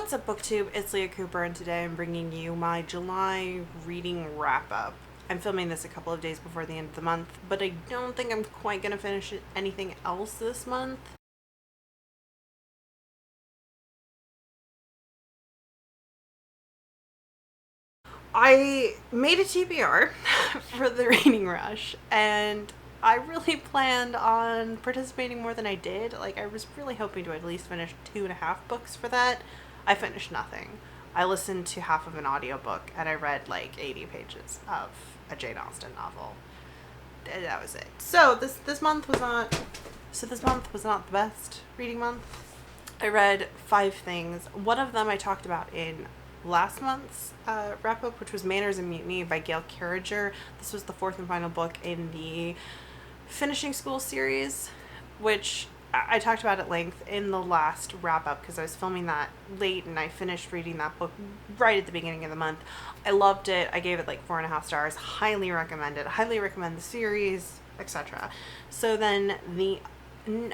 What's up, booktube? It's Leah Cooper, and today I'm bringing you my July reading wrap-up. I'm filming this a couple of days before the end of the month, but I don't think I'm quite going to finish anything else this month. I made a TBR for the reading rush, and I really planned on participating more than I did. Like, I was really hoping to at least finish 2.5 books for that. I finished nothing. I listened to half of an audiobook, and I read like 80 pages of a Jane Austen novel. That was it. So this month was not the best reading month. I read 5 things. One of them I talked about in last month's wrap-up, which was Manners and Mutiny by Gail Carriger. This was the 4th and final book in the Finishing School series, which I talked about at length in the last wrap-up because I was filming that late and I finished reading that book right at the beginning of the month. I loved it. I gave it like 4.5 stars. Highly recommend it. Highly recommend the series, etc. So then the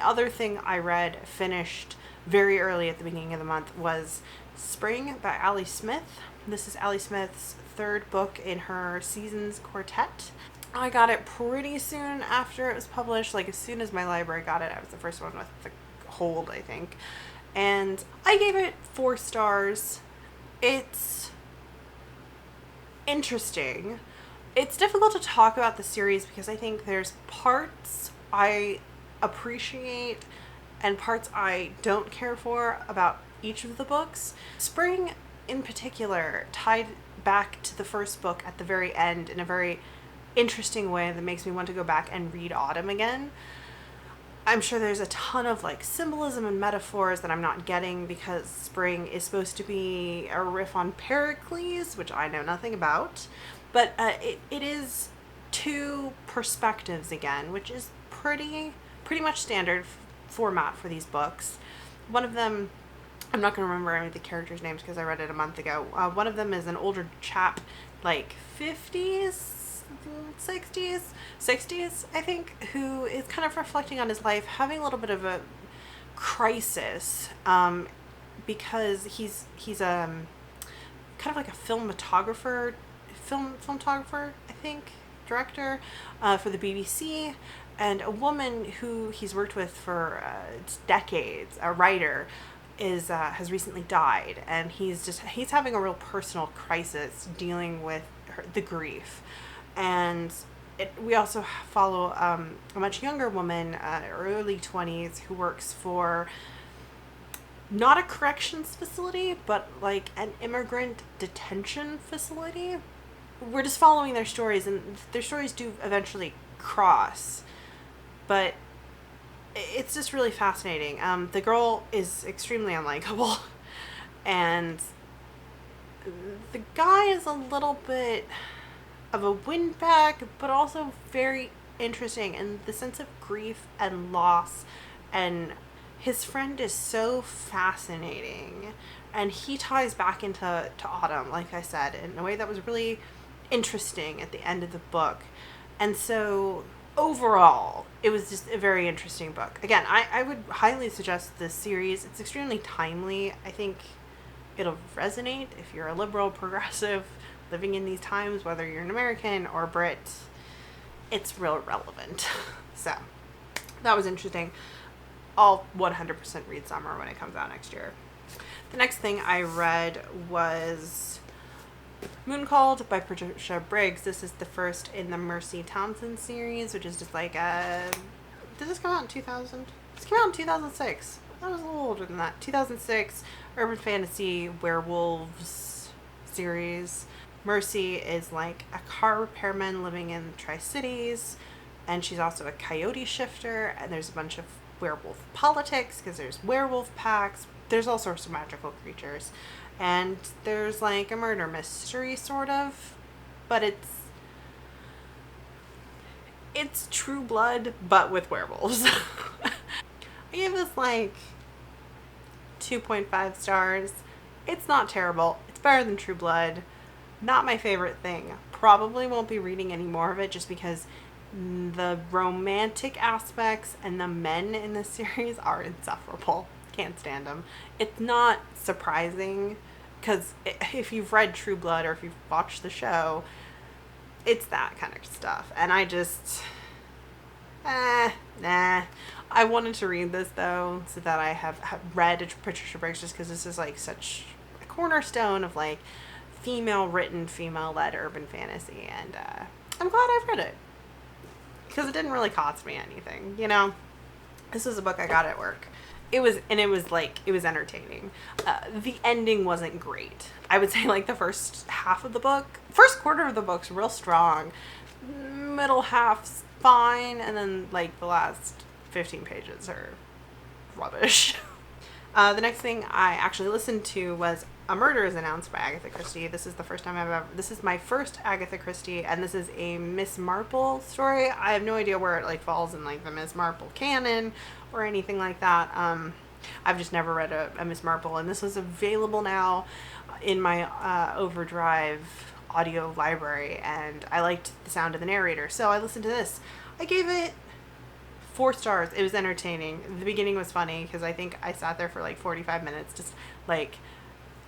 other thing I read, finished very early at the beginning of the month, was Spring by Ali Smith. This is Ali Smith's 3rd book in her Seasons Quartet. I got it pretty soon after it was published. Like, as soon as my library got it, I was the first one with the hold, I think. And I gave it 4 stars. It's interesting. It's difficult to talk about the series because I think there's parts I appreciate and parts I don't care for about each of the books. Spring, in particular, tied back to the first book at the very end in a very interesting way that makes me want to go back and read Autumn again. I'm sure there's a ton of like symbolism and metaphors that I'm not getting because Spring is supposed to be a riff on Pericles, which I know nothing about, but it is 2 perspectives again, which is pretty much standard format for these books. One of them, I'm not going to remember any of the characters' names because I read it a month ago. One of them is an older chap, like 50s, 60s, I think, who is kind of reflecting on his life, having a little bit of a crisis, because he's kind of like a filmographer, I think, director, for the BBC, and a woman who he's worked with for decades, a writer, has recently died, and he's having a real personal crisis dealing with the grief. And we also follow a much younger woman, early 20s, who works for not a corrections facility, but like an immigrant detention facility. We're just following their stories, and their stories do eventually cross, but it's just really fascinating. The girl is extremely unlikable, and the guy is a little bit of a windbag, but also very interesting, and the sense of grief and loss, and his friend is so fascinating, and he ties back into Autumn, like I said, in a way that was really interesting at the end of the book. And so overall, it was just a very interesting book. Again, I would highly suggest this series. It's extremely timely. I think it'll resonate if you're a liberal, progressive, living in these times, whether you're an American or Brit. It's real relevant. So that was interesting. I'll 100% read Summer when it comes out next year. The next thing I read was Moon Called by Patricia Briggs. This is the first in the Mercy Townsend series, which is just like did this come out in 2000? This came out in 2006. I was a little older than that. 2006 urban fantasy werewolves series. Mercy is like a car repairman living in the Tri-Cities, and she's also a coyote shifter, and there's a bunch of werewolf politics because there's werewolf packs. There's all sorts of magical creatures, and there's like a murder mystery sort of, but it's True Blood but with werewolves. I gave this like 2.5 stars. It's not terrible. It's better than True Blood. Not my favorite thing. Probably won't be reading any more of it just because the romantic aspects and the men in this series are insufferable. Can't stand him. It's not surprising because if you've read True Blood or if you've watched the show, it's that kind of stuff. And I just, nah. I wanted to read this though, so that I have read Patricia Briggs, just because this is like such a cornerstone of like female written, female led urban fantasy, and I'm glad I've read it because it didn't really cost me anything. You know, this was a book I got at work. It was entertaining. The ending wasn't great. I would say like the first quarter of the book's real strong, middle half's fine, and then like the last 15 pages are rubbish. The next thing I actually listened to was A Murder is Announced by Agatha Christie. This is the first time this is my first Agatha Christie, and this is a Miss Marple story. I have no idea where it like falls in like the Miss Marple canon or anything like that. I've just never read a Miss Marple, and this was available now in my Overdrive audio library, and I liked the sound of the narrator, so I listened to this. I gave it 4 stars. It was entertaining. The beginning was funny because I think I sat there for like 45 minutes just like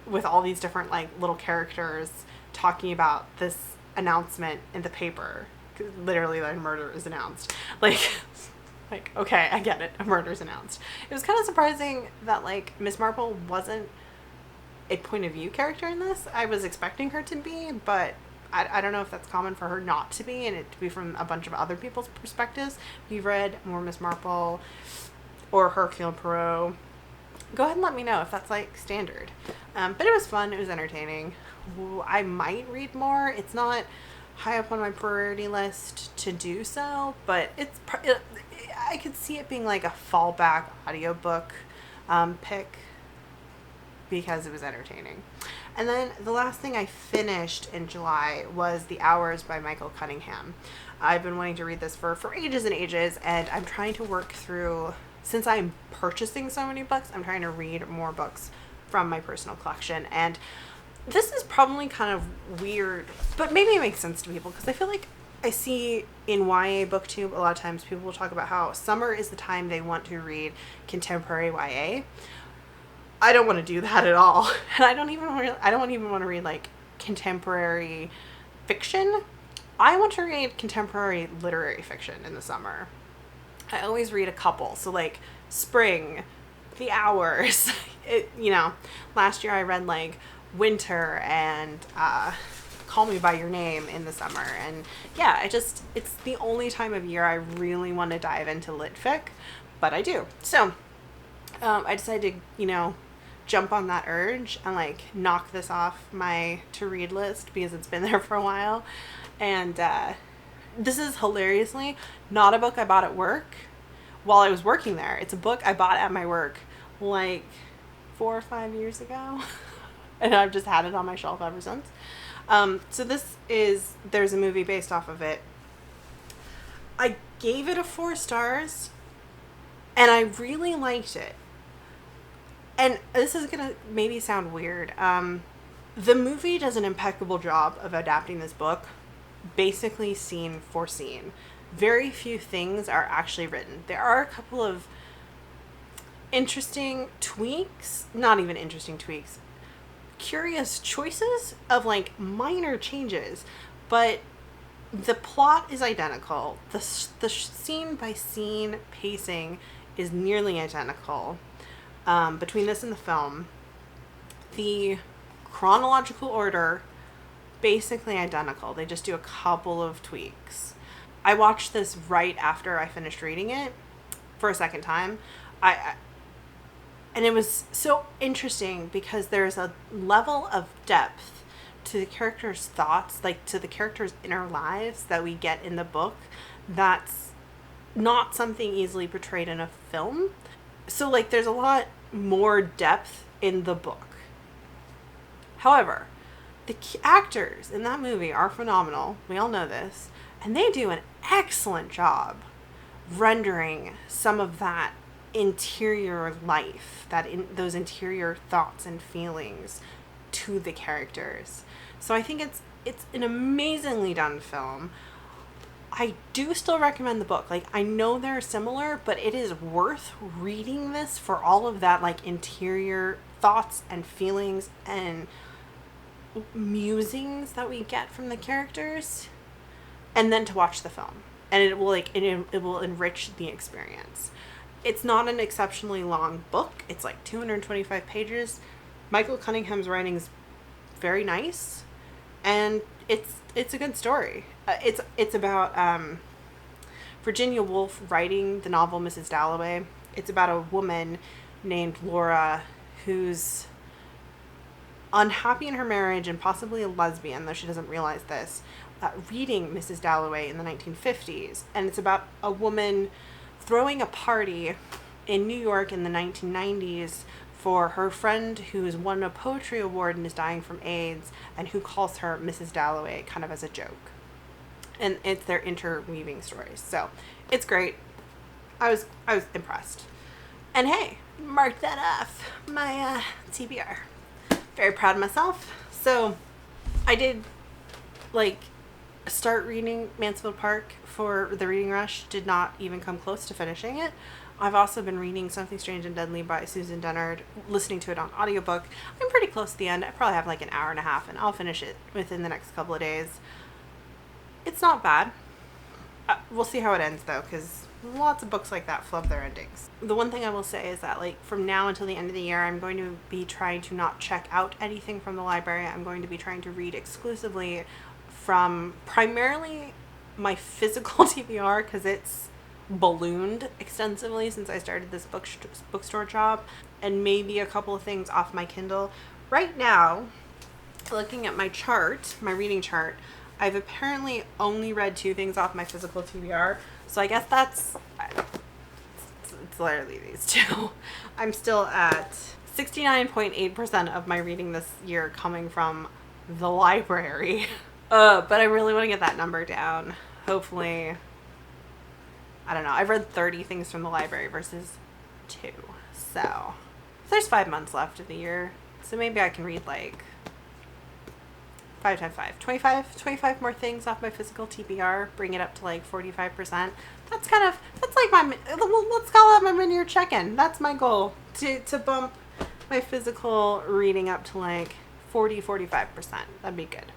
with all these different like little characters talking about this announcement in the paper. Literally, like, murder is announced. Like, okay, I get it. A murder's announced. It was kind of surprising that like Miss Marple wasn't a point of view character in this. I was expecting her to be, but I don't know if that's common for her not to be, and it to be from a bunch of other people's perspectives. If you've read more Miss Marple or Hercule Poirot, go ahead and let me know if that's like standard. But it was fun. It was entertaining. I might read more. It's not high up on my priority list to do so, but I could see it being like a fallback audiobook pick because it was entertaining. And then the last thing I finished in July was The Hours by Michael Cunningham. I've been wanting to read this for ages and ages, and I'm trying to work through, since I'm purchasing so many books, I'm trying to read more books from my personal collection. And this is probably kind of weird, but maybe it makes sense to people, because I feel like I see in YA booktube a lot of times people will talk about how summer is the time they want to read contemporary YA. I don't want to do that at all. And I don't even want to read like contemporary fiction. I want to read contemporary literary fiction in the summer. I always read a couple. So like Spring, The Hours, last year I read like Winter and Call Me By Your Name in the summer. And yeah, it's the only time of year I really want to dive into lit fic, but I do. So I decided to, jump on that urge and like knock this off my to read list because it's been there for a while. And this is hilariously not a book I bought at work while I was working there. It's a book I bought at my work like 4 or 5 years ago. And I've just had it on my shelf ever since. So there's a movie based off of it. I gave it a 4 stars and I really liked it. And this is going to maybe sound weird. The movie does an impeccable job of adapting this book, basically scene for scene. Very few things are actually written. There are a couple of interesting tweaks, not even interesting tweaks, curious choices of like minor changes, but the plot is identical. The scene by scene pacing is nearly identical. Between this and the film, the chronological order basically identical. They just do a couple of tweaks. I watched this right after I finished reading it for a second time. And it was so interesting because there's a level of depth to the characters' thoughts, like to the characters' inner lives that we get in the book that's not something easily portrayed in a film. So like there's a lot more depth in the book. However, the actors in that movie are phenomenal. We all know this. And they do an excellent job rendering some of that interior life, those interior thoughts and feelings to the characters. So I think it's an amazingly done film. I do still recommend the book. Like, I know they're similar, but it is worth reading this for all of that, like, interior thoughts and feelings and musings that we get from the characters, and then to watch the film. And it will, like, it will enrich the experience. It's not an exceptionally long book. It's like 225 pages. Michael Cunningham's writing is very nice, and it's a good story. It's about Virginia Woolf writing the novel Mrs. Dalloway. It's about a woman named Laura who's unhappy in her marriage and possibly a lesbian, though she doesn't realize this, reading Mrs. Dalloway in the 1950s. And it's about a woman throwing a party in New York in the 1990s for her friend who's won a poetry award and is dying from AIDS, and who calls her Mrs. Dalloway kind of as a joke. And it's their interweaving stories. So it's great. I was impressed. And hey, mark that off my TBR. Very proud of myself. So I did like start reading Mansfield Park for the reading rush. Did not even come close to finishing it. I've also been reading Something Strange and Deadly by Susan Dennard, listening to it on audiobook. I'm pretty close to the end. I probably have like an hour and a half, and I'll finish it within the next couple of days. It's not bad. We'll see how it ends, though, because lots of books like that flub their endings. The one thing I will say is that, like, from now until the end of the year, I'm going to be trying to not check out anything from the library. I'm going to be trying to read exclusively from primarily my physical TBR, because it's ballooned extensively since I started this bookstore job, and maybe a couple of things off my Kindle. Right now, looking at my chart, my reading chart, I've apparently only read 2 things off my physical TBR, so I guess it's literally these 2. I'm still at 69.8% of my reading this year coming from the library. But I really want to get that number down. Hopefully, I don't know. I've read 30 things from the library versus 2. So there's 5 months left of the year. So maybe I can read like 5 times 5. 25 more things off my physical TBR. Bring it up to like 45%. That's like my, let's call that my mid-year check-in. That's my goal. To bump my physical reading up to like 45%. That'd be good.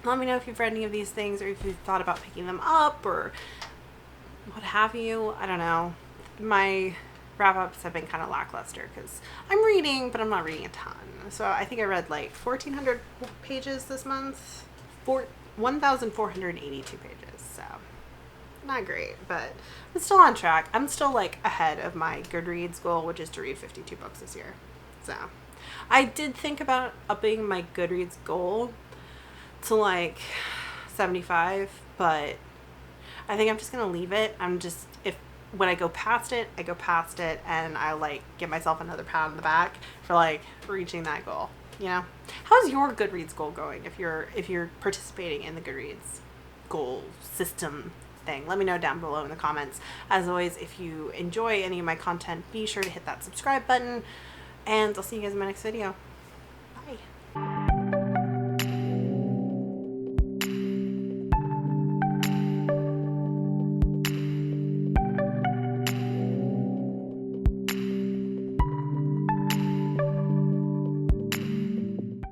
Let me know if you've read any of these things, or if you've thought about picking them up, or what have you. I don't know. My wrap-ups have been kind of lackluster because I'm reading, but I'm not reading a ton. So I think I read like 1,400 pages this month. 1,482 pages. So not great, but I'm still on track. I'm still like ahead of my Goodreads goal, which is to read 52 books this year. So I did think about upping my Goodreads goal to like 75, but I think I'm just gonna leave it. When I go past it, and I like give myself another pat on the back for like reaching that goal. You know, how's your Goodreads goal going? If you're participating in the Goodreads goal system thing, let me know down below in the comments. As always, if you enjoy any of my content, be sure to hit that subscribe button, and I'll see you guys in my next video.